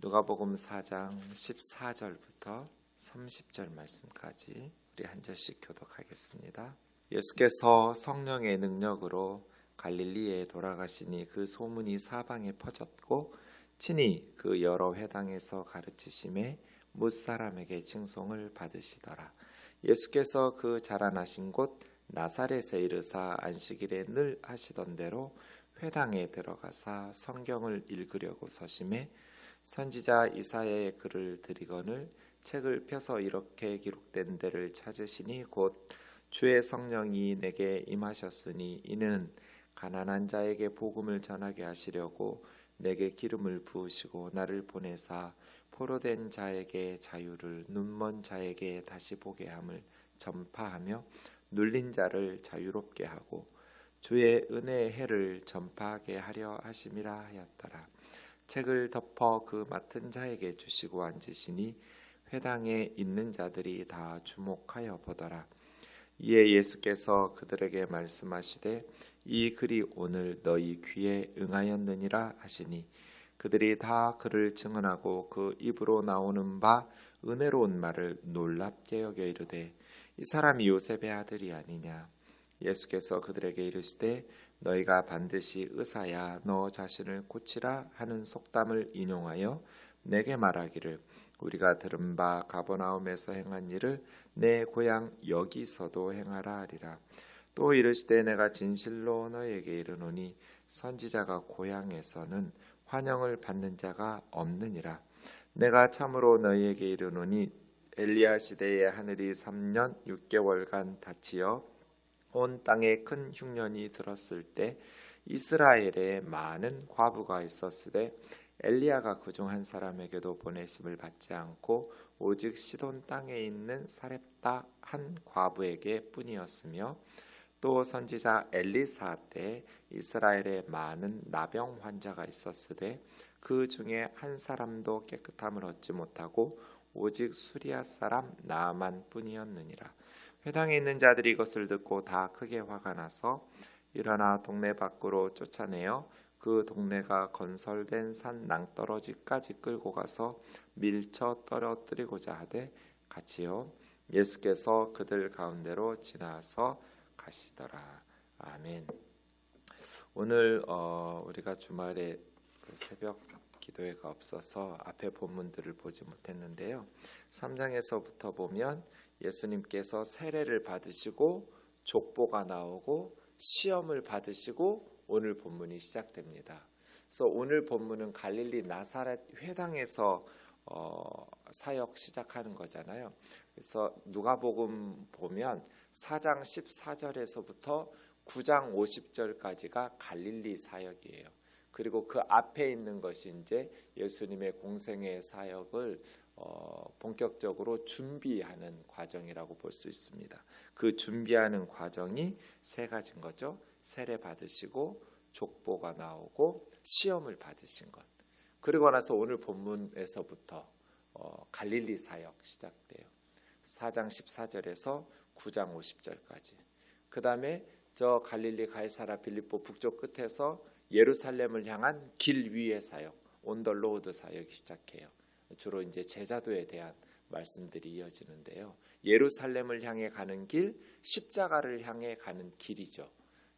누가복음 4장 14절부터 30절 말씀까지 우리 한 절씩 교독하겠습니다. 예수께서 성령의 능력으로 갈릴리에 돌아가시니 그 소문이 사방에 퍼졌고 친히 그 여러 회당에서 가르치심에 뭇사람에게 칭송을 받으시더라. 예수께서 그 자라나신 곳 나사렛에 이르사 안식일에 늘 하시던 대로 회당에 들어가사 성경을 읽으려고 서심해 선지자 이사야의 글을 들이거늘 책을 펴서 이렇게 기록된 데를 찾으시니 곧 주의 성령이 내게 임하셨으니 이는 가난한 자에게 복음을 전하게 하시려고 내게 기름을 부으시고 나를 보내사 포로된 자에게 자유를 눈먼 자에게 다시 보게 함을 전파하며 눌린 자를 자유롭게 하고 주의 은혜의 해를 전파하게 하려 하심이라 하였더라. 책을 덮어 그 맡은 자에게 주시고 앉으시니 회당에 있는 자들이 다 주목하여 보더라. 이에 예수께서 그들에게 말씀하시되 이 글이 오늘 너희 귀에 응하였느니라 하시니 그들이 다 그를 증언하고 그 입으로 나오는 바 은혜로운 말을 놀랍게 여겨 이르되 이 사람이 요셉의 아들이 아니냐. 예수께서 그들에게 이르시되 너희가 반드시 의사야 너 자신을 고치라 하는 속담을 인용하여 내게 말하기를 우리가 들은 바 가버나움에서 행한 일을 내 고향 여기서도 행하라 하리라. 또 이르시되 내가 진실로 너희에게 이르노니 선지자가 고향에서는 환영을 받는 자가 없느니라. 내가 참으로 너희에게 이르노니 엘리야 시대에 하늘이 3년 6개월간 닫히어 온 땅에 큰 흉년이 들었을 때 이스라엘에 많은 과부가 있었으되 엘리야가 그중 한 사람에게도 보내심을 받지 않고 오직 시돈 땅에 있는 사렙다 한 과부에게 뿐이었으며 또 선지자 엘리사 때 이스라엘에 많은 나병 환자가 있었으되 그 중에 한 사람도 깨끗함을 얻지 못하고 오직 수리아 사람 나아만 뿐이었느니라. 회당에 있는 자들이 이것을 듣고 다 크게 화가 나서 일어나 동네 밖으로 쫓아내어 그 동네가 건설된 산 낭떠러지까지 끌고 가서 밀쳐 떨어뜨리고자 하되 같이요 예수께서 그들 가운데로 지나서 가시더라. 아멘. 오늘 우리가 주말에 새벽 기도회가 없어서 앞에 본문들을 보지 못했는데요. 3장에서부터 보면 예수님께서 세례를 받으시고 족보가 나오고 시험을 받으시고 오늘 본문이 시작됩니다. 그래서 오늘 본문은 갈릴리 나사렛 회당에서 사역 시작하는 거잖아요. 그래서 누가복음 보면 4장 14절에서부터 9장 50절까지가 갈릴리 사역이에요. 그리고 그 앞에 있는 것이 이제 예수님의 공생의 사역을 본격적으로 준비하는 과정이라고 볼 수 있습니다. 그 준비하는 과정이 세 가지인 거죠. 세례 받으시고 족보가 나오고 시험을 받으신 것. 그리고 나서 오늘 본문에서부터 갈릴리 사역 시작돼요. 4장 14절에서 9장 50절까지. 그 다음에 저 갈릴리 가이사라 빌립보 북쪽 끝에서 예루살렘을 향한 길 위의 사역, 온 더 로드 사역이 시작해요. 주로 이제 제자도에 대한 말씀들이 이어지는데요. 예루살렘을 향해 가는 길, 십자가를 향해 가는 길이죠.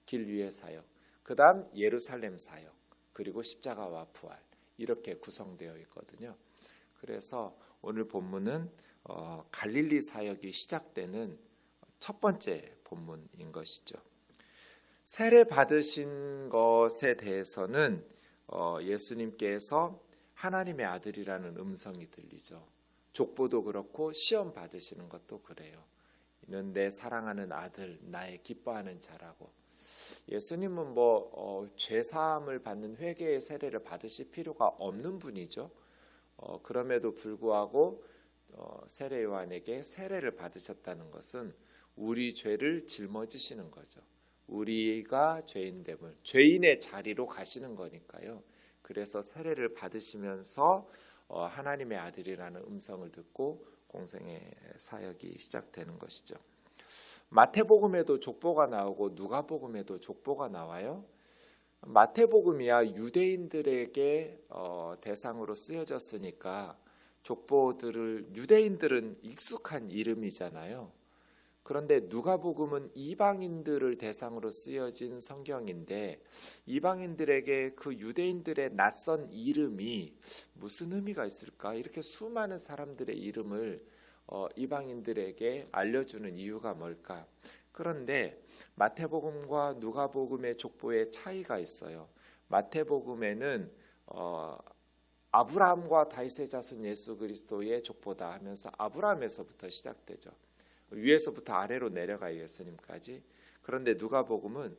길 위의 사역. 그다음 예루살렘 사역, 그리고 십자가와 부활 이렇게 구성되어 있거든요. 그래서 오늘 본문은 갈릴리 사역이 시작되는 첫 번째 본문인 것이죠. 세례 받으신 것에 대해서는 예수님께서 하나님의 아들이라는 음성이 들리죠. 족보도 그렇고 시험 받으시는 것도 그래요. 이는 내 사랑하는 아들, 나의 기뻐하는 자라고. 예수님은 죄 사함을 받는 회개의 세례를 받으실 필요가 없는 분이죠. 그럼에도 불구하고 세례 요한에게 세례를 받으셨다는 것은 우리 죄를 짊어지시는 거죠. 우리가 죄인됨을 죄인의 자리로 가시는 거니까요. 그래서 세례를 받으시면서 하나님의 아들이라는 음성을 듣고 공생의 사역이 시작되는 것이죠. 마태복음에도 족보가 나오고 누가복음에도 족보가 나와요. 마태복음이야 유대인들에게 대상으로 쓰여졌으니까 족보들을 유대인들은 익숙한 이름이잖아요. 그런데 누가복음은 이방인들을 대상으로 쓰여진 성경인데 이방인들에게 그 유대인들의 낯선 이름이 무슨 의미가 있을까? 이렇게 수많은 사람들의 이름을 이방인들에게 알려주는 이유가 뭘까? 그런데 마태복음과 누가복음의 족보에 차이가 있어요. 마태복음에는 아브라함과 다윗의 자손 예수 그리스도의 족보다 하면서 아브라함에서부터 시작되죠. 위에서부터 아래로 내려가 예수님까지. 그런데 누가복음은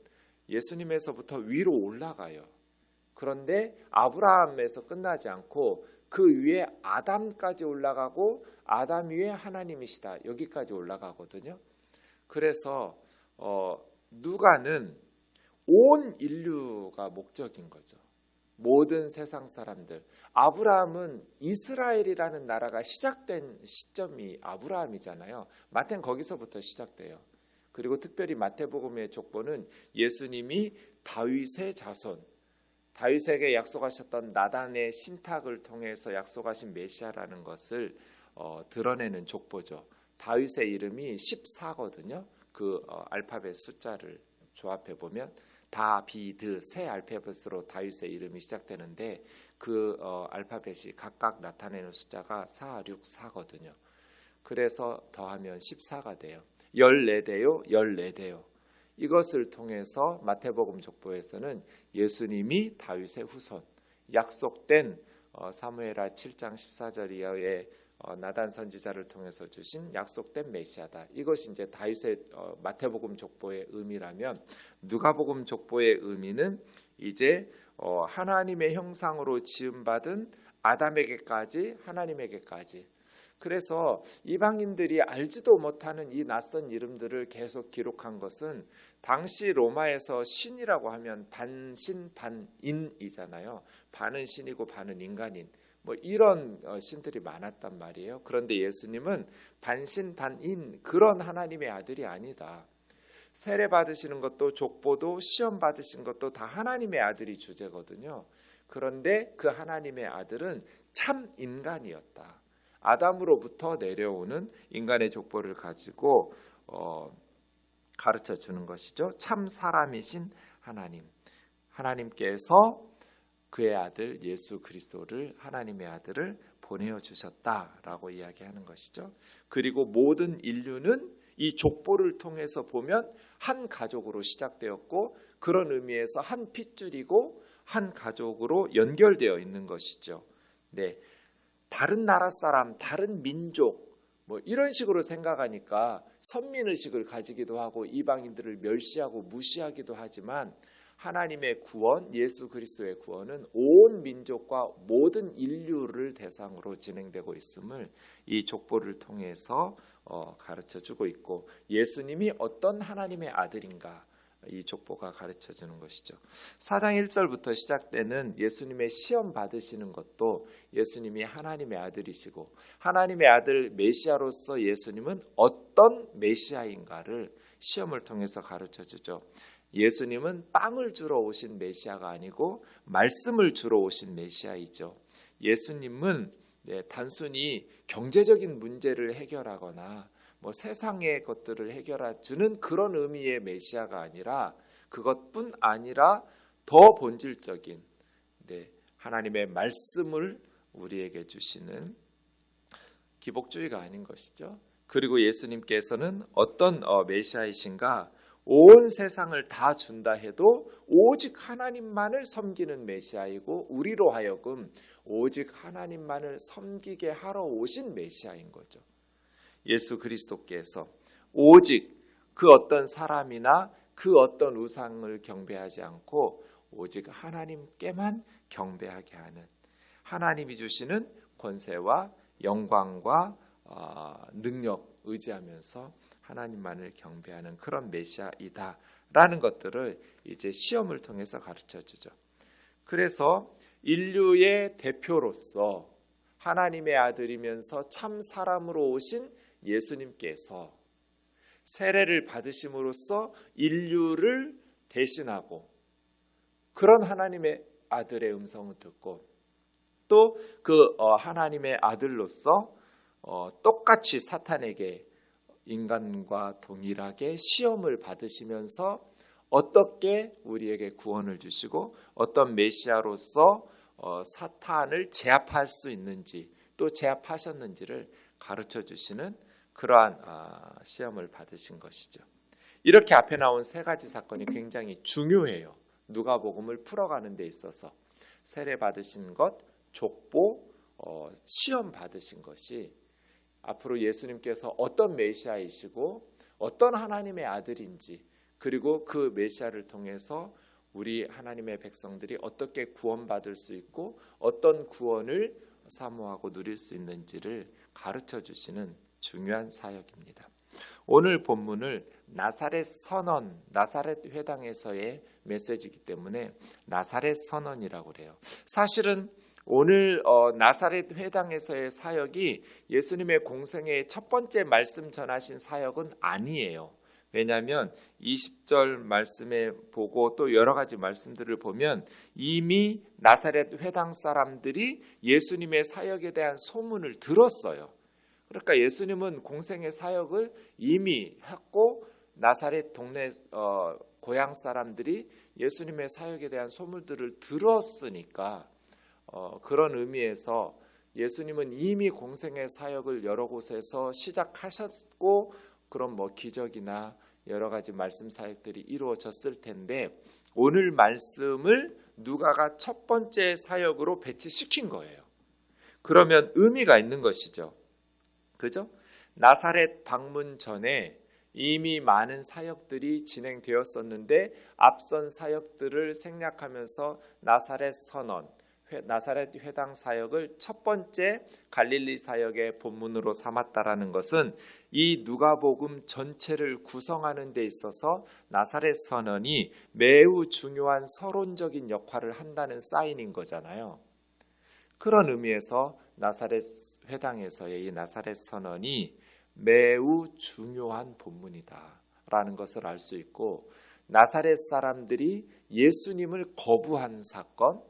예수님에서부터 위로 올라가요. 그런데 아브라함에서 끝나지 않고 그 위에 아담까지 올라가고 아담 위에 하나님이시다 여기까지 올라가거든요. 그래서 누가는 온 인류가 목적인 거죠. 모든 세상 사람들. 아브라함은 이스라엘이라는 나라가 시작된 시점이 아브라함이잖아요. 마태는 거기서부터 시작돼요. 그리고 특별히 마태복음의 족보는 예수님이 다윗의 자손, 다윗에게 약속하셨던 나단의 신탁을 통해서 약속하신 메시아라는 것을 드러내는 족보죠. 다윗의 이름이 14거든요. 그 알파벳 숫자를 조합해 보면 다비드 세 알파벳으로 다윗의 이름이 시작되는데 그 알파벳이 각각 나타내는 숫자가 4, 6, 4거든요. 그래서 더하면 14가 돼요. 14대요, 14대요. 이것을 통해서 마태복음 족보에서는 예수님이 다윗의 후손, 약속된 사무엘하 7장 14절 이하의 나단 선지자를 통해서 주신 약속된 메시아다. 이것이 이제 다윗의 마태복음 족보의 의미라면 누가복음 족보의 의미는 이제 하나님의 형상으로 지음받은 아담에게까지 하나님에게까지. 그래서 이방인들이 알지도 못하는 이 낯선 이름들을 계속 기록한 것은 당시 로마에서 신이라고 하면 반신 반인이잖아요. 반은 신이고 반은 인간인. 이런 신들이 많았단 말이에요. 그런데 예수님은 반신반인 그런 하나님의 아들이 아니다. 세례 받으시는 것도 족보도 시험 받으신 것도 다 하나님의 아들이 주제거든요. 그런데 그 하나님의 아들은 참 인간이었다. 아담으로부터 내려오는 인간의 족보를 가지고 가르쳐 주는 것이죠. 참 사람이신 하나님. 하나님께서 그의 아들 예수 그리스도를 하나님의 아들을 보내어 주셨다라고 이야기하는 것이죠. 그리고 모든 인류는 이 족보를 통해서 보면 한 가족으로 시작되었고 그런 의미에서 한 핏줄이고 한 가족으로 연결되어 있는 것이죠. 네, 다른 나라 사람, 다른 민족 이런 식으로 생각하니까 선민의식을 가지기도 하고 이방인들을 멸시하고 무시하기도 하지만 하나님의 구원, 예수 그리스도의 구원은 온 민족과 모든 인류를 대상으로 진행되고 있음을 이 족보를 통해서 가르쳐주고 있고 예수님이 어떤 하나님의 아들인가 이 족보가 가르쳐주는 것이죠. 4장 1절부터 시작되는 예수님의 시험 받으시는 것도 예수님이 하나님의 아들이시고 하나님의 아들 메시아로서 예수님은 어떤 메시아인가를 시험을 통해서 가르쳐주죠. 예수님은 빵을 주러 오신 메시아가 아니고 말씀을 주러 오신 메시아이죠. 예수님은 단순히 경제적인 문제를 해결하거나 세상의 것들을 해결해 주는 그런 의미의 메시아가 아니라 그것뿐 아니라 더 본질적인 하나님의 말씀을 우리에게 주시는 기복주의가 아닌 것이죠. 그리고 예수님께서는 어떤 메시아이신가? 온 세상을 다 준다 해도 오직 하나님만을 섬기는 메시아이고 우리로 하여금 오직 하나님만을 섬기게 하러 오신 메시아인 거죠. 예수 그리스도께서 오직 그 어떤 사람이나 그 어떤 우상을 경배하지 않고 오직 하나님께만 경배하게 하는 하나님이 주시는 권세와 영광과 능력 의지하면서 하나님만을 경배하는 그런 메시아이다라는 것들을 이제 시험을 통해서 가르쳐주죠. 그래서 인류의 대표로서 하나님의 아들이면서 참 사람으로 오신 예수님께서 세례를 받으심으로써 인류를 대신하고 그런 하나님의 아들의 음성을 듣고 또 그 하나님의 아들로서 똑같이 사탄에게 인간과 동일하게 시험을 받으시면서 어떻게 우리에게 구원을 주시고 어떤 메시아로서 사탄을 제압할 수 있는지 또 제압하셨는지를 가르쳐 주시는 그러한 시험을 받으신 것이죠. 이렇게 앞에 나온 세 가지 사건이 굉장히 중요해요. 누가복음을 풀어가는 데 있어서 세례 받으신 것, 족보, 시험 받으신 것이 앞으로 예수님께서 어떤 메시아이시고 어떤 하나님의 아들인지 그리고 그 메시아를 통해서 우리 하나님의 백성들이 어떻게 구원받을 수 있고 어떤 구원을 사모하고 누릴 수 있는지를 가르쳐 주시는 중요한 사역입니다. 오늘 본문을 나사렛 선언, 나사렛 회당에서의 메시지이기 때문에 나사렛 선언이라고 그래요. 사실은 오늘 나사렛 회당에서의 사역이 예수님의 공생의 첫 번째 말씀 전하신 사역은 아니에요. 왜냐하면 20절 말씀에 보고 또 여러 가지 말씀들을 보면 이미 나사렛 회당 사람들이 예수님의 사역에 대한 소문을 들었어요. 그러니까 예수님은 공생의 사역을 이미 했고 나사렛 동네 고향 사람들이 예수님의 사역에 대한 소문들을 들었으니까 그런 의미에서 예수님은 이미 공생의 사역을 여러 곳에서 시작하셨고 그런 기적이나 여러 가지 말씀 사역들이 이루어졌을 텐데 오늘 말씀을 누가가 첫 번째 사역으로 배치시킨 거예요. 그러면 의미가 있는 것이죠. 그죠? 나사렛 방문 전에 이미 많은 사역들이 진행되었었는데 앞선 사역들을 생략하면서 나사렛 선언, 나사렛 회당 사역을 첫 번째 갈릴리 사역의 본문으로 삼았다라는 것은 이 누가복음 전체를 구성하는 데 있어서 나사렛 선언이 매우 중요한 서론적인 역할을 한다는 사인인 거잖아요. 그런 의미에서 나사렛 회당에서의 이 나사렛 선언이 매우 중요한 본문이다라는 것을 알 수 있고 나사렛 사람들이 예수님을 거부한 사건,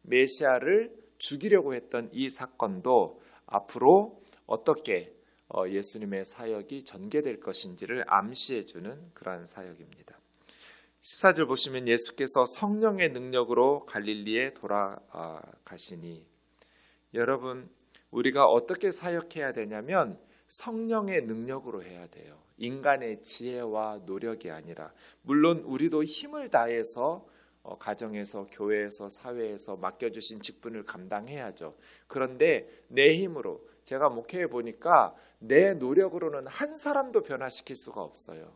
메시아를 죽이려고 했던 이 사건도 앞으로 어떻게 예수님의 사역이 전개될 것인지를 암시해주는 그러한 사역입니다. 14절 보시면 예수께서 성령의 능력으로 갈릴리에 돌아가시니 여러분 우리가 어떻게 사역해야 되냐면 성령의 능력으로 해야 돼요. 인간의 지혜와 노력이 아니라 물론 우리도 힘을 다해서 가정에서 교회에서 사회에서 맡겨주신 직분을 감당해야죠. 그런데 내 힘으로 제가 목회해 보니까 내 노력으로는 한 사람도 변화시킬 수가 없어요.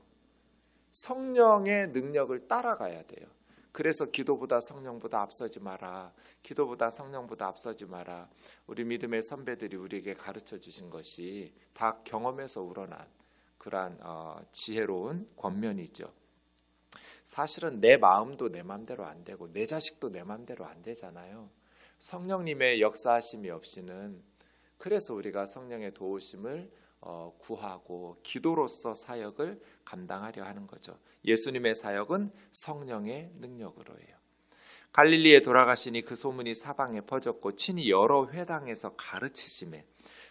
성령의 능력을 따라가야 돼요. 그래서 기도보다 성령보다 앞서지 마라. 기도보다 성령보다 앞서지 마라. 우리 믿음의 선배들이 우리에게 가르쳐 주신 것이 다 경험에서 우러난 그러한 지혜로운 권면이죠. 사실은 내 마음도 내 마음대로 안 되고 내 자식도 내 마음대로 안 되잖아요. 성령님의 역사하심이 없이는 그래서 우리가 성령의 도우심을 구하고 기도로서 사역을 감당하려 하는 거죠. 예수님의 사역은 성령의 능력으로 해요. 갈릴리에 돌아가시니 그 소문이 사방에 퍼졌고 친히 여러 회당에서 가르치시매.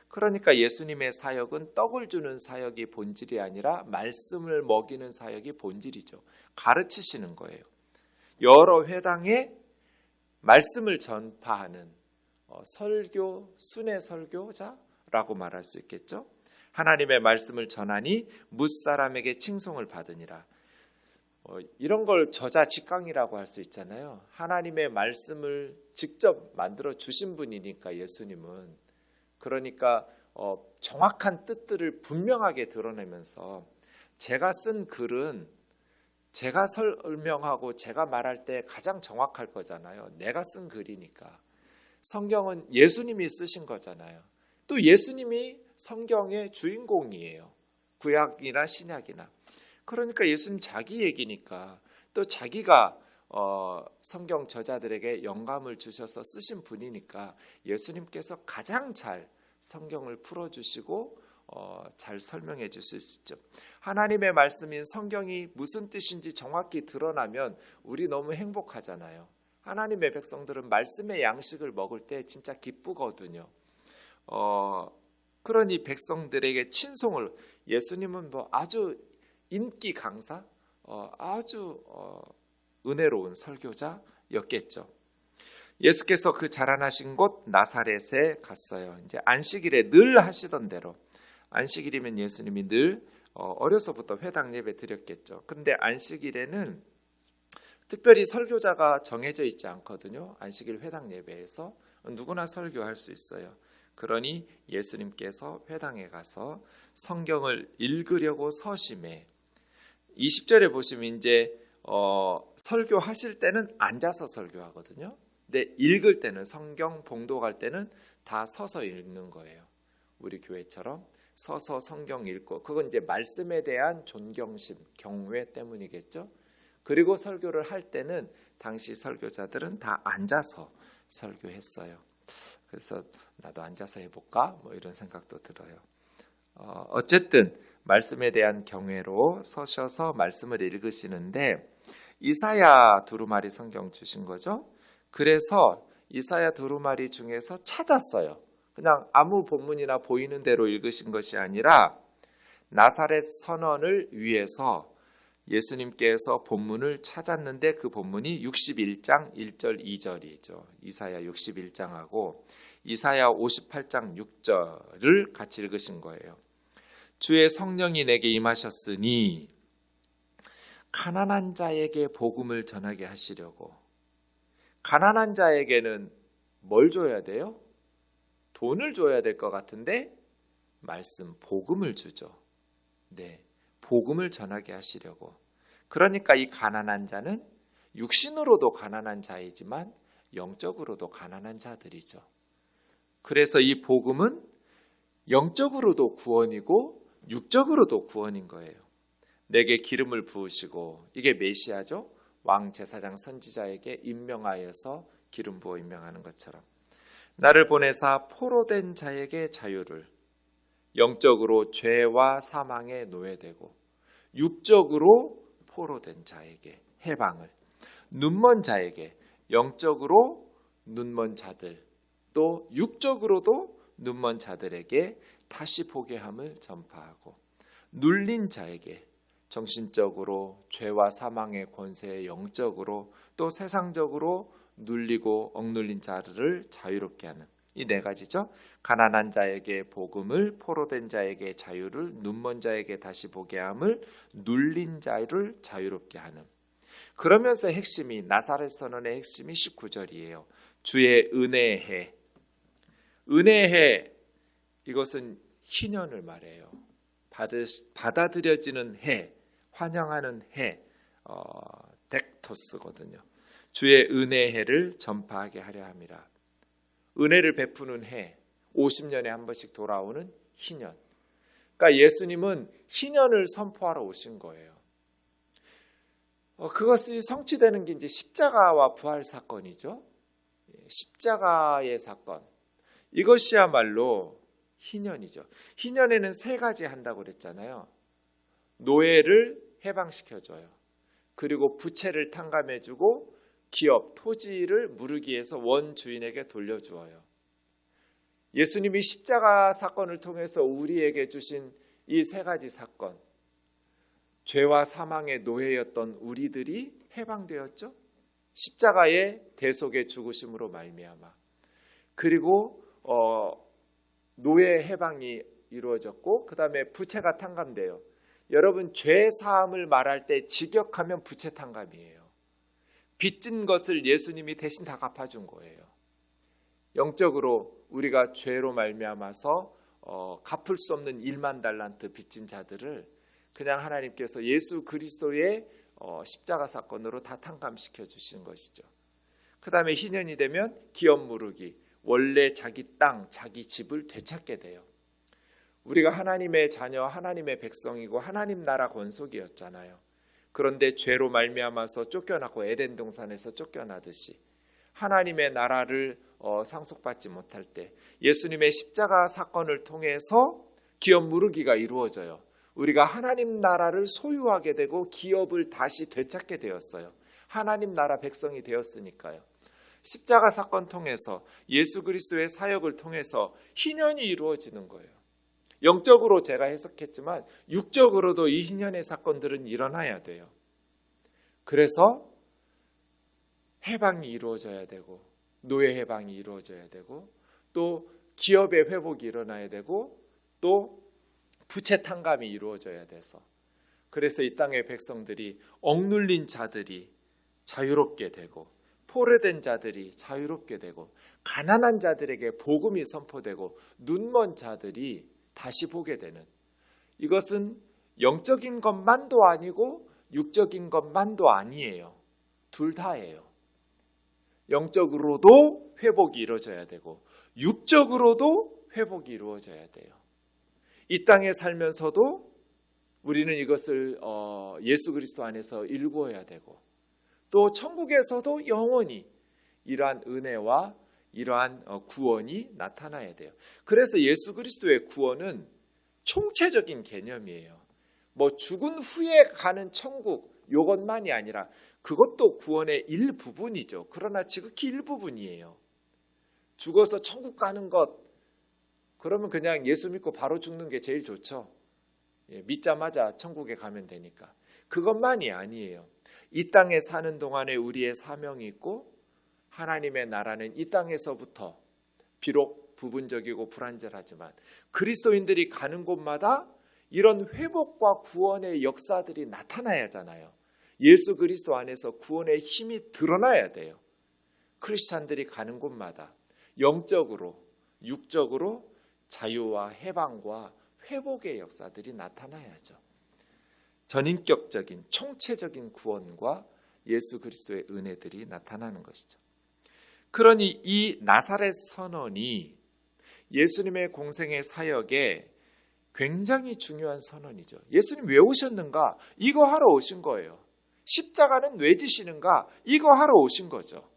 그러니까 예수님의 사역은 떡을 주는 사역이 본질이 아니라 말씀을 먹이는 사역이 본질이죠. 가르치시는 거예요. 여러 회당에 말씀을 전파하는 설교, 순회 설교자라고 말할 수 있겠죠. 하나님의 말씀을 전하니 뭇사람에게 칭송을 받으니라. 이런 걸 저자직강이라고 할 수 있잖아요. 하나님의 말씀을 직접 만들어 주신 분이니까 예수님은. 그러니까 정확한 뜻들을 분명하게 드러내면서 제가 쓴 글은 제가 설명하고 제가 말할 때 가장 정확할 거잖아요. 내가 쓴 글이니까. 성경은 예수님이 쓰신 거잖아요. 또 예수님이 성경의 주인공이에요. 구약이나 신약이나. 그러니까 예수님 자기 얘기니까 또 자기가 성경 저자들에게 영감을 주셔서 쓰신 분이니까 예수님께서 가장 잘 성경을 풀어주시고 잘 설명해 주실 수 있죠. 하나님의 말씀인 성경이 무슨 뜻인지 정확히 드러나면 우리 너무 행복하잖아요. 하나님의 백성들은 말씀의 양식을 먹을 때 진짜 기쁘거든요. 그러니 백성들에게 친송을, 예수님은 뭐 아주 인기 강사, 아주 은혜로운 설교자였겠죠. 예수께서 그 자라나신 곳 나사렛에 갔어요. 이제 안식일에 늘 하시던 대로, 안식일이면 예수님이 늘 어려서부터 회당 예배 드렸겠죠. 그런데 안식일에는 특별히 설교자가 정해져 있지 않거든요. 안식일 회당 예배에서 누구나 설교할 수 있어요. 그러니 예수님께서 회당에 가서 성경을 읽으려고 서심해 20절에 보시면 이제 설교하실 때는 앉아서 설교하거든요. 근데 읽을 때는, 성경 봉독할 때는 다 서서 읽는 거예요. 우리 교회처럼 서서 성경 읽고, 그건 이제 말씀에 대한 존경심, 경외 때문이겠죠. 그리고 설교를 할 때는 당시 설교자들은 다 앉아서 설교했어요. 그래서 나도 앉아서 해볼까? 뭐 이런 생각도 들어요. 어쨌든 말씀에 대한 경외로 서셔서 말씀을 읽으시는데, 이사야 두루마리 성경 주신 거죠. 그래서 이사야 두루마리 중에서 찾았어요. 그냥 아무 본문이나 보이는 대로 읽으신 것이 아니라 나사렛 선언을 위해서 예수님께서 본문을 찾았는데, 그 본문이 61장 1절 2절이죠. 이사야 61장하고 이사야 58장 6절을 같이 읽으신 거예요. 주의 성령이 내게 임하셨으니 가난한 자에게 복음을 전하게 하시려고. 가난한 자에게는 뭘 줘야 돼요? 돈을 줘야 될 것 같은데 말씀, 복음을 주죠. 네, 복음을 전하게 하시려고. 그러니까 이 가난한 자는 육신으로도 가난한 자이지만 영적으로도 가난한 자들이죠. 그래서 이 복음은 영적으로도 구원이고 육적으로도 구원인 거예요. 내게 기름을 부으시고, 이게 메시아죠. 왕, 제사장, 선지자에게 임명하여서 기름 부어 임명하는 것처럼 나를 보내사 포로된 자에게 자유를, 영적으로 죄와 사망에 노예되고 육적으로 포로된 자에게 해방을, 눈먼 자에게, 영적으로 눈먼 자들, 또 육적으로도 눈먼 자들에게 다시 보게 함을 전파하고, 눌린 자에게, 정신적으로 죄와 사망의 권세에 영적으로 또 세상적으로 눌리고 억눌린 자를 자유롭게 하는 이 네 가지죠. 가난한 자에게 복음을, 포로된 자에게 자유를, 눈먼 자에게 다시 보게 함을, 눌린 자를 자유롭게 하는. 그러면서 핵심이, 나사렛 선언의 핵심이 19절이에요. 주의 은혜의 해. 은혜의 해, 이것은 희년을 말해요. 받아들여지는 해, 환영하는 해, 덱토스거든요. 주의 은혜의 해를 전파하게 하려 함이라. 은혜를 베푸는 해, 50년에 한 번씩 돌아오는 희년. 그러니까 예수님은 희년을 선포하러 오신 거예요. 그것이 성취되는 게 이제 십자가와 부활 사건이죠. 십자가의 사건. 이것이야말로 희년이죠. 희년에는 세 가지 한다고 그랬잖아요. 노예를 해방시켜줘요. 그리고 부채를 탕감해주고 기업, 토지를 무르기에서 원주인에게 돌려주어요. 예수님이 십자가 사건을 통해서 우리에게 주신 이 세 가지 사건, 죄와 사망의 노예였던 우리들이 해방되었죠. 십자가의 대속의 죽으심으로 말미암아. 그리고 노예 해방이 이루어졌고, 그 다음에 부채가 탕감돼요. 여러분, 죄 사함을 말할 때 직역하면 부채 탕감이에요. 빚진 것을 예수님이 대신 다 갚아준 거예요. 영적으로 우리가 죄로 말미암아서 갚을 수 없는 1만 달란트 빚진 자들을 그냥 하나님께서 예수 그리스도의 십자가 사건으로 다 탕감시켜 주신 것이죠. 그 다음에 희년이 되면 기업 무르기, 원래 자기 땅, 자기 집을 되찾게 돼요. 우리가 하나님의 자녀, 하나님의 백성이고 하나님 나라 권속이었잖아요. 그런데 죄로 말미암아서 쫓겨나고 에덴 동산에서 쫓겨나듯이 하나님의 나라를 상속받지 못할 때 예수님의 십자가 사건을 통해서 기업 무르기가 이루어져요. 우리가 하나님 나라를 소유하게 되고 기업을 다시 되찾게 되었어요. 하나님 나라 백성이 되었으니까요. 십자가 사건 통해서 예수 그리스도의 사역을 통해서 희년이 이루어지는 거예요. 영적으로 제가 해석했지만 육적으로도 이 희년의 사건들은 일어나야 돼요. 그래서 해방이 이루어져야 되고 노예 해방이 이루어져야 되고 또 기업의 회복이 일어나야 되고 또 부채 탕감이 이루어져야 돼서 그래서 이 땅의 백성들이 억눌린 자들이 자유롭게 되고 포로된 자들이 자유롭게 되고 가난한 자들에게 복음이 선포되고 눈먼 자들이 다시 보게 되는 이것은 영적인 것만도 아니고 육적인 것만도 아니에요. 둘 다예요. 영적으로도 회복이 이루어져야 되고 육적으로도 회복이 이루어져야 돼요. 이 땅에 살면서도 우리는 이것을 예수 그리스도 안에서 일구어야 되고 또 천국에서도 영원히 이러한 은혜와 이러한 구원이 나타나야 돼요. 그래서 예수 그리스도의 구원은 총체적인 개념이에요. 뭐 죽은 후에 가는 천국 이것만이 아니라 그것도 구원의 일부분이죠. 그러나 지극히 일부분이에요. 죽어서 천국 가는 것 그러면 그냥 예수 믿고 바로 죽는 게 제일 좋죠. 믿자마자 천국에 가면 되니까. 그것만이 아니에요. 이 땅에 사는 동안에 우리의 사명이 있고 하나님의 나라는 이 땅에서부터 비록 부분적이고 불완전하지만 그리스도인들이 가는 곳마다 이런 회복과 구원의 역사들이 나타나야 하잖아요. 예수 그리스도 안에서 구원의 힘이 드러나야 돼요. 크리스찬들이 가는 곳마다 영적으로 육적으로 자유와 해방과 회복의 역사들이 나타나야죠. 전인격적인 총체적인 구원과 예수 그리스도의 은혜들이 나타나는 것이죠. 그러니 이 나사렛 선언이 예수님의 공생의 사역에 굉장히 중요한 선언이죠. 예수님 왜 오셨는가? 이거 하러 오신 거예요. 십자가는 왜 지시는가? 이거 하러 오신 거죠.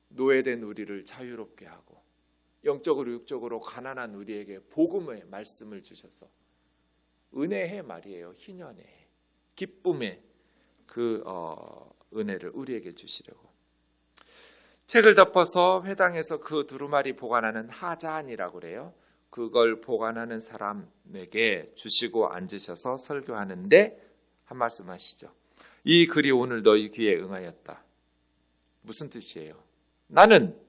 노예된 우리를 자유롭게 하고 영적으로 육적으로 가난한 우리에게 복음의 말씀을 주셔서 은혜의 말이에요. 희년의 기쁨의 그 은혜를 우리에게 주시려고. 책을 덮어서 회당에서 그 두루마리 보관하는 하자안이라고 그래요. 그걸 보관하는 사람에게 주시고 앉으셔서 설교하는데 한 말씀 하시죠. 이 글이 오늘 너희 귀에 응하였다. 무슨 뜻이에요? 나는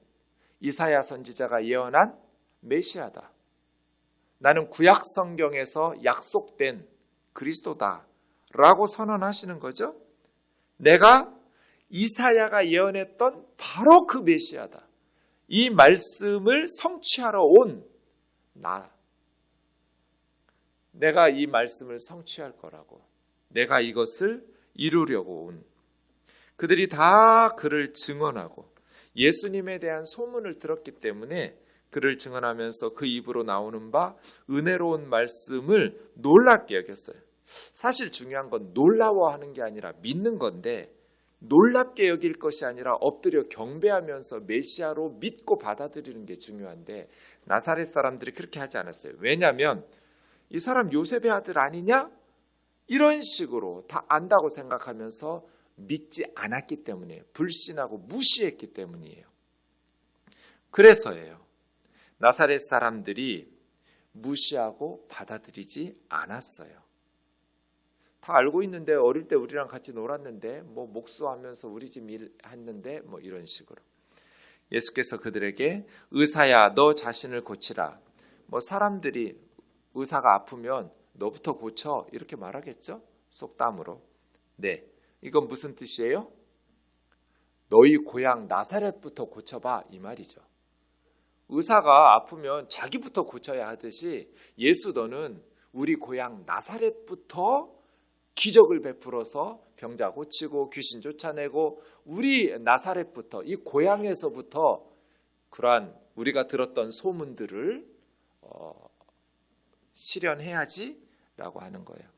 이사야 선지자가 예언한 메시아다. 나는 구약 성경에서 약속된 그리스도다 라고 선언하시는 거죠. 내가 이사야가 예언했던 바로 그 메시아다. 이 말씀을 성취하러 온 나. 내가 이 말씀을 성취할 거라고. 내가 이것을 이루려고 온. 그들이 다 그를 증언하고 예수님에 대한 소문을 들었기 때문에 그를 증언하면서 그 입으로 나오는 바 은혜로운 말씀을 놀랍게 여겼어요. 사실 중요한 건 놀라워하는 게 아니라 믿는 건데 놀랍게 여길 것이 아니라 엎드려 경배하면서 메시아로 믿고 받아들이는 게 중요한데 나사렛 사람들이 그렇게 하지 않았어요. 왜냐하면 이 사람 요셉의 아들 아니냐? 이런 식으로 다 안다고 생각하면서 믿지 않았기 때문에 불신하고 무시했기 때문이에요. 그래서예요. 나사렛 사람들이 무시하고 받아들이지 않았어요. 다 알고 있는데 어릴 때 우리랑 같이 놀았는데 뭐 목수하면서 우리 집 일 했는데 뭐 이런 식으로. 예수께서 그들에게 의사야 너 자신을 고치라. 뭐 사람들이 의사가 아프면 너부터 고쳐 이렇게 말하겠죠? 속담으로. 네. 이건 무슨 뜻이에요? 너희 고향 나사렛부터 고쳐봐 이 말이죠. 의사가 아프면 자기부터 고쳐야 하듯이 예수 너는 우리 고향 나사렛부터 기적을 베풀어서 병자 고치고 귀신 쫓아내고 우리 나사렛부터 이 고향에서부터 그러한 우리가 들었던 소문들을 실현해야지 라고 하는 거예요.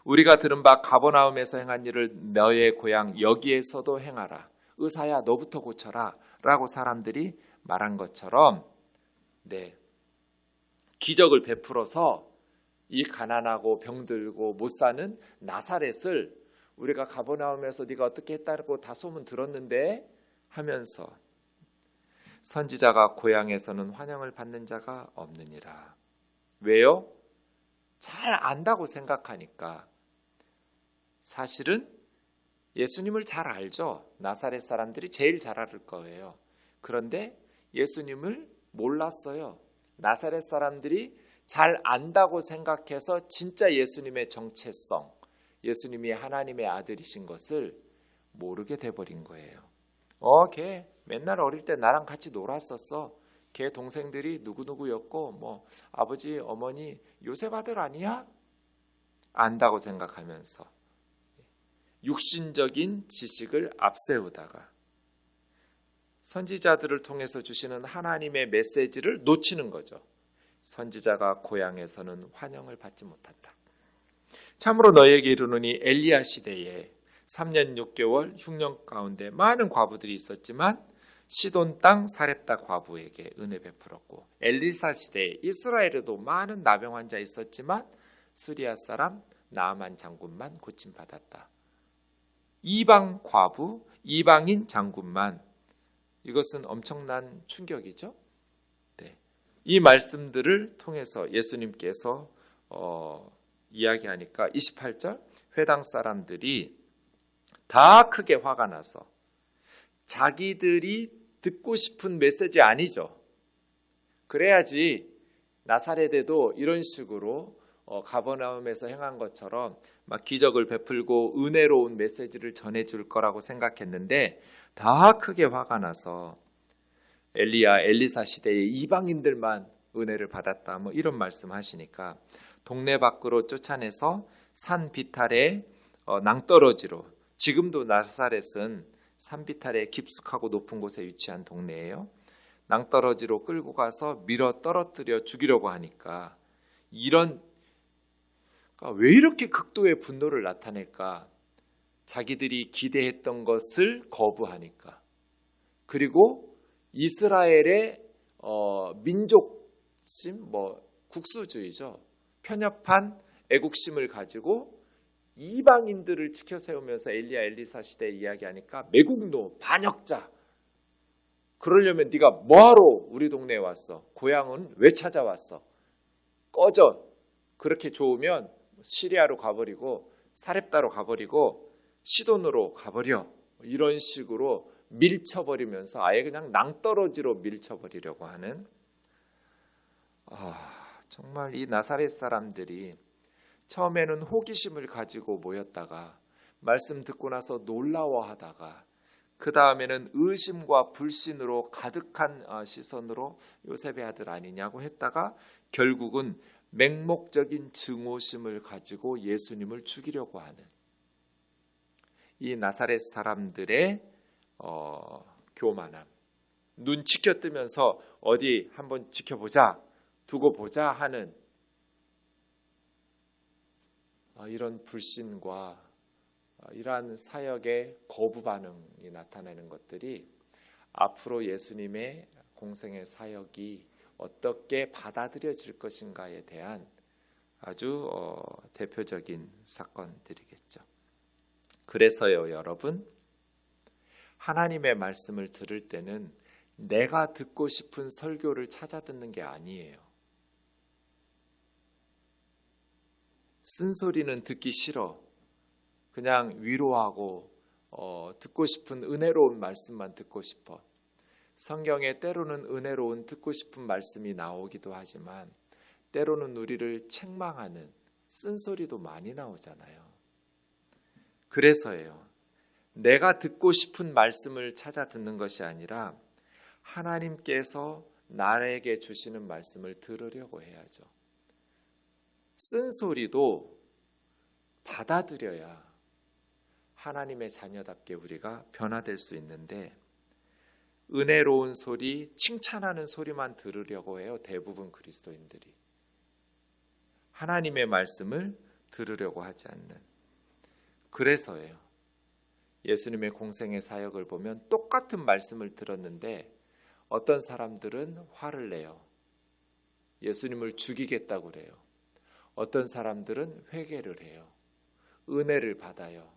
우리가 들은 바 가버나움에서 행한 일을 너의 고향 여기에서도 행하라. 의사야 너부터 고쳐라 라고 사람들이 말한 것처럼 네, 기적을 베풀어서 이 가난하고 병들고 못 사는 나사렛을 우리가 가버나움에서 네가 어떻게 했다고 다 소문 들었는데 하면서 선지자가 고향에서는 환영을 받는 자가 없느니라. 왜요? 잘 안다고 생각하니까. 사실은 예수님을 잘 알죠. 나사렛 사람들이 제일 잘 알 거예요. 그런데 예수님을 몰랐어요. 나사렛 사람들이 잘 안다고 생각해서 진짜 예수님의 정체성, 예수님이 하나님의 아들이신 것을 모르게 돼버린 거예요. 걔 맨날 어릴 때 나랑 같이 놀았었어. 걔 동생들이 누구누구였고 뭐 아버지 어머니 요셉 아들 아니야? 안다고 생각하면서 육신적인 지식을 앞세우다가 선지자들을 통해서 주시는 하나님의 메시지를 놓치는 거죠. 선지자가 고향에서는 환영을 받지 못한다. 참으로 너희에게 이르노니 엘리야 시대에 3년 6개월 흉년 가운데 많은 과부들이 있었지만 시돈 땅 사렙다 과부에게 은혜 베풀었고, 엘리사 시대에 이스라엘에도 많은 나병 환자 있었지만 수리아 사람 나아만 장군만 고침받았다. 이방 과부, 이방인 장군만, 이것은 엄청난 충격이죠. 네. 이 말씀들을 통해서 예수님께서 이야기하니까 28절 회당 사람들이 다 크게 화가 나서, 자기들이 듣고 싶은 메시지 아니죠. 그래야지 나사렛에도 이런 식으로 가버나움에서 행한 것처럼 막 기적을 베풀고 은혜로운 메시지를 전해줄 거라고 생각했는데 다 크게 화가 나서 엘리야, 엘리사 시대의 이방인들만 은혜를 받았다, 뭐 이런 말씀하시니까 동네 밖으로 쫓아내서 산 비탈에 낭떠러지로, 지금도 나사렛은 산 비탈에 깊숙하고 높은 곳에 위치한 동네예요. 낭떠러지로 끌고 가서 밀어 떨어뜨려 죽이려고 하니까, 왜 이렇게 극도의 분노를 나타낼까? 자기들이 기대했던 것을 거부하니까, 그리고 이스라엘의 민족심, 국수주의죠. 편협한 애국심을 가지고 이방인들을 치켜 세우면서 엘리야, 엘리사 시대 이야기하니까 매국노, 반역자. 그러려면 네가 뭐하러 우리 동네에 왔어? 고향은 왜 찾아왔어? 꺼져. 그렇게 좋으면 시리아로 가버리고 사렙다로 가버리고 시돈으로 가버려. 이런 식으로 밀쳐버리면서 아예 그냥 낭떠러지로 밀쳐버리려고 하는, 정말 이 나사렛 사람들이 처음에는 호기심을 가지고 모였다가 말씀 듣고 나서 놀라워하다가 그 다음에는 의심과 불신으로 가득한 시선으로 요셉의 아들 아니냐고 했다가 결국은 맹목적인 증오심을 가지고 예수님을 죽이려고 하는 이 나사렛 사람들의 교만함, 눈 치켜뜨면서 어디 한번 지켜보자, 두고 보자 하는 이런 불신과 이러한 사역의 거부 반응이 나타나는 것들이 앞으로 예수님의 공생의 사역이 어떻게 받아들여질 것인가에 대한 아주 대표적인 사건들이겠죠. 그래서요, 여러분, 하나님의 말씀을 들을 때는 내가 듣고 싶은 설교를 찾아 듣는 게 아니에요. 쓴소리는 듣기 싫어. 그냥 위로하고 듣고 싶은 은혜로운 말씀만 듣고 싶어. 성경에 때로는 은혜로운 듣고 싶은 말씀이 나오기도 하지만 때로는 우리를 책망하는 쓴소리도 많이 나오잖아요. 그래서예요. 내가 듣고 싶은 말씀을 찾아 듣는 것이 아니라 하나님께서 나에게 주시는 말씀을 들으려고 해야죠. 쓴소리도 받아들여야 하나님의 자녀답게 우리가 변화될 수 있는데, 은혜로운 소리, 칭찬하는 소리만 들으려고 해요. 대부분 그리스도인들이 하나님의 말씀을 들으려고 하지 않는. 그래서예요. 예수님의 공생의 사역을 보면 똑같은 말씀을 들었는데 어떤 사람들은 화를 내요. 예수님을 죽이겠다고 그래요. 어떤 사람들은 회개를 해요. 은혜를 받아요.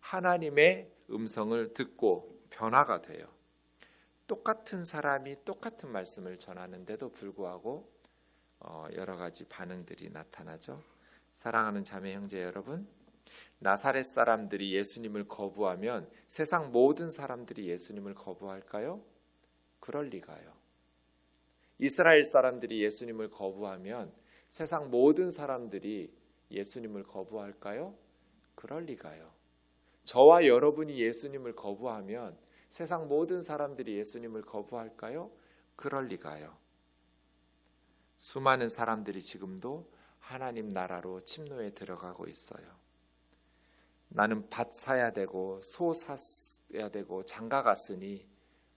하나님의 음성을 듣고 변화가 돼요. 똑같은 사람이 똑같은 말씀을 전하는데도 불구하고 여러 가지 반응들이 나타나죠. 사랑하는 자매 형제 여러분, 나사렛 사람들이 예수님을 거부하면 세상 모든 사람들이 예수님을 거부할까요? 그럴 리가요. 이스라엘 사람들이 예수님을 거부하면 세상 모든 사람들이 예수님을 거부할까요? 그럴 리가요. 저와 여러분이 예수님을 거부하면 세상 모든 사람들이 예수님을 거부할까요? 그럴 리가요. 수많은 사람들이 지금도 하나님 나라로 침노에 들어가고 있어요. 나는 밭 사야 되고 소 사야 되고 장가 갔으니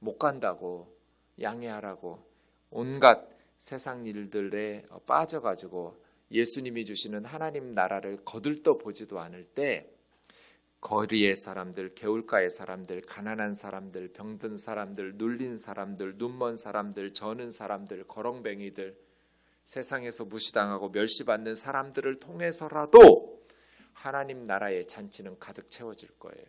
못 간다고 양해하라고 온갖 세상 일들에 빠져가지고 예수님이 주시는 하나님 나라를 거들떠 보지도 않을 때 거리의 사람들, 개울가의 사람들, 가난한 사람들, 병든 사람들, 눌린 사람들, 눈먼 사람들, 저는 사람들, 거렁뱅이들, 세상에서 무시당하고 멸시받는 사람들을 통해서라도 하나님 나라의 잔치는 가득 채워질 거예요.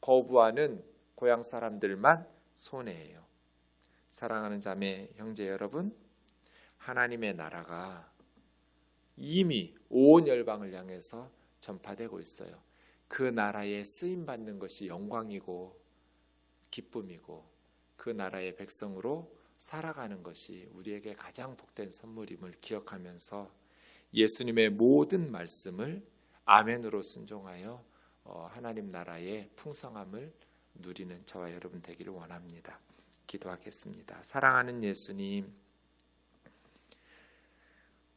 거부하는 고향 사람들만 손해예요. 사랑하는 자매 형제 여러분, 하나님의 나라가 이미 온 열방을 향해서 전파되고 있어요. 그 나라에 쓰임받는 것이 영광이고 기쁨이고 그 나라의 백성으로 살아가는 것이 우리에게 가장 복된 선물임을 기억하면서 예수님의 모든 말씀을 아멘으로 순종하여 하나님 나라의 풍성함을 누리는 저와 여러분 되기를 원합니다. 기도하겠습니다. 사랑하는 예수님,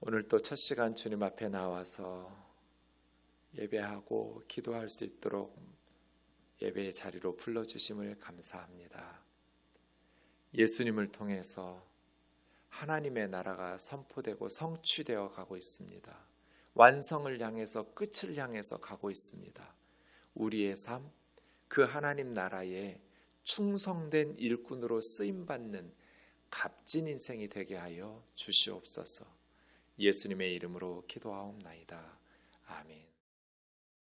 오늘 또 첫 시간 주님 앞에 나와서 예배하고 기도할 수 있도록 예배의 자리로 불러주심을 감사합니다. 예수님을 통해서 하나님의 나라가 선포되고 성취되어 가고 있습니다. 완성을 향해서 끝을 향해서 가고 있습니다. 우리의 삶, 그 하나님 나라에 충성된 일꾼으로 쓰임받는 값진 인생이 되게 하여 주시옵소서. 예수님의 이름으로 기도하옵나이다. 아멘.